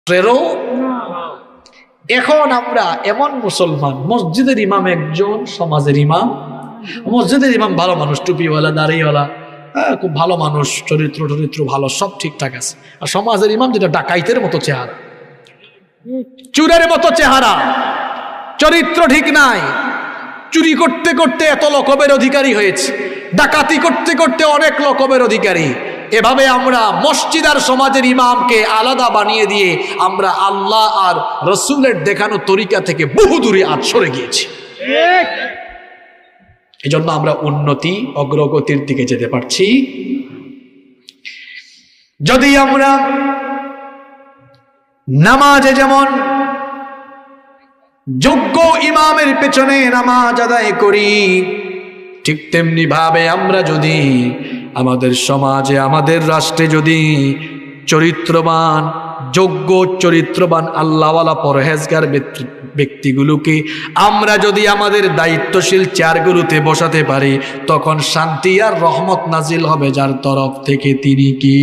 রাষ্ট্রেরও। এখন আমরা এমন মুসলমান, মসজিদের ইমাম একজন, সমাজের ইমাম, মসজিদের ইমাম ভালো মানুষ, টুপিওয়ালা, দাড়িওয়ালা, খুব ভালো মানুষ, চরিত্র ভালো, সব ঠিকঠাক আছে। আর সমাজের ইমাম যেটা ডাকাইতের মতো চেহারা, চুরের মতো চেহারা, চরিত্র ঠিক নাই, চুরি করতে করতে এত লকবের অধিকারী হয়েছে, ডাকাতি করতে করতে অনেক লকবের অধিকারী। এভাবে আমরা মসজিদ আর সমাজের ইমামকে আলাদা বানিয়ে দিয়ে আমরা আল্লাহ আর রসুলের দেখানো তরিকা থেকে বহু দূরে আজ সরে গিয়েছি। এই জন্য আমরা উন্নতি অগ্রগতির দিকে যেতে পারছি। যদি আমরা নামাজে যেমন যোগ্য ইমামের পেছনে নামাজ আদায় করি, ঠিক তেমনি ভাবে আমরা যদি আমাদের সমাজে, আমাদের রাষ্ট্রে যদি চরিত্রবান, যোগ্য চরিত্রবান, আল্লাহওয়ালা, পরহেজগার ব্যক্তিগুলোকে আমরা যদি আমাদের দায়িত্বশীল চেয়ারগুলোতে বসাতে পারি, তখন শান্তি আর রহমত নাজিল হবে যার তরফ থেকে। তিনি কি?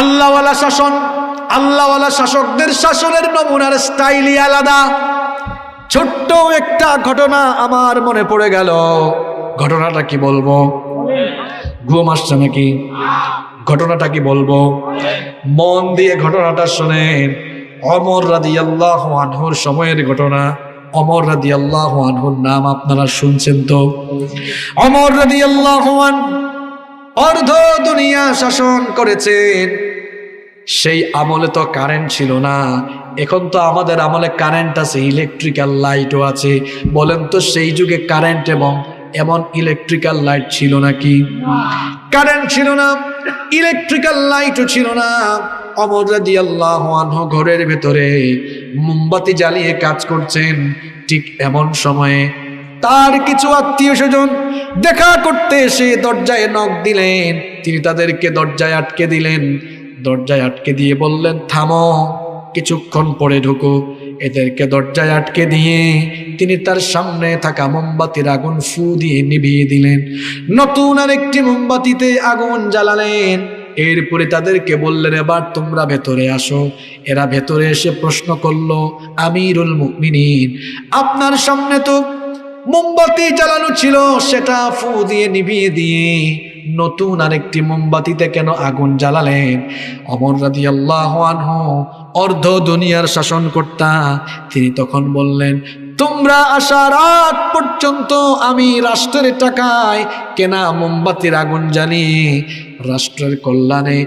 আল্লাহওয়ালা শাসন, আল্লাহওয়ালা শাসকদের শাসনের নমুনার স্টাইলই আলাদা। ছোট্ট একটা ঘটনা আমার মনে পড়ে গেল। ঘটনাটা কি বলবো? ঘুম আসছে নাকি? ঘটনাটা কি বলবো? মন দিয়ে ঘটনাটা শুনেন। ওমর রাদিয়াল্লাহু আনহুর সময়ের ঘটনা। ওমর রাদিয়াল্লাহু আনহুর নাম আপনারা শুনছেন তো? ওমর রাদিয়াল্লাহু আনহু অর্ধ দুনিয়া শাসন করেছেন। সেই আমলে তো কারেন্ট ছিল না, এখন তো আমাদের আমলে কারেন্ট আছে, ইলেকট্রিক্যাল লাইটও আছে। বলেন তো সেই যুগে কারেন্ট এবং এমন ইলেকট্রিক্যাল লাইট ছিল নাকি? কারেন্ট ছিল না, ইলেকট্রিক্যাল লাইটও ছিল না। ওমর রাদিয়াল্লাহু আনহু ঘরের ভেতরে মোমবাতি জ্বালিয়ে কাজ করছেন। ঠিক এমন সময়ে তার কিছু আত্মীয় স্বজন দেখা করতে এসে দরজায় নক দিলেন। তিনি তাদেরকে দরজায় আটকে দিলেন। দরজায় আটকে দিয়ে বললেন, থামো, কিছুক্ষণ পরে ঢুকো। এদেরকে দরজায় আটকে দিয়ে তিনি তার সামনে থাকা মোমবাতির আগুন ফু দিয়ে নিভিয়ে দিলেন। নতুন আরেকটি মোমবাতিতে আগুন জ্বালালেন। এরপরে তাদেরকে বললেন, এবার তোমরা ভেতরে আসো। এরা ভেতরে এসে প্রশ্ন করলো, আমিরুল মুমিনিন, আপনার সামনে তো মোমবাতি জ্বালানো ছিল, সেটা ফু দিয়ে নিভিয়ে দিয়ে নতুন আরেকটি মোমবাতিতে কেন আগুন জ্বালালেন? ওমর রাদিয়াল্লাহু আনহু অর্ধ দুনিয়ার শাসনকর্তা, তিনি তখন বললেন, তোমরা আসার আগ পর্যন্ত আমি রাষ্ট্রের টাকায় কেনা মোমবাতির আগুন জ্বালিয়ে রাষ্ট্রের কল্যাণে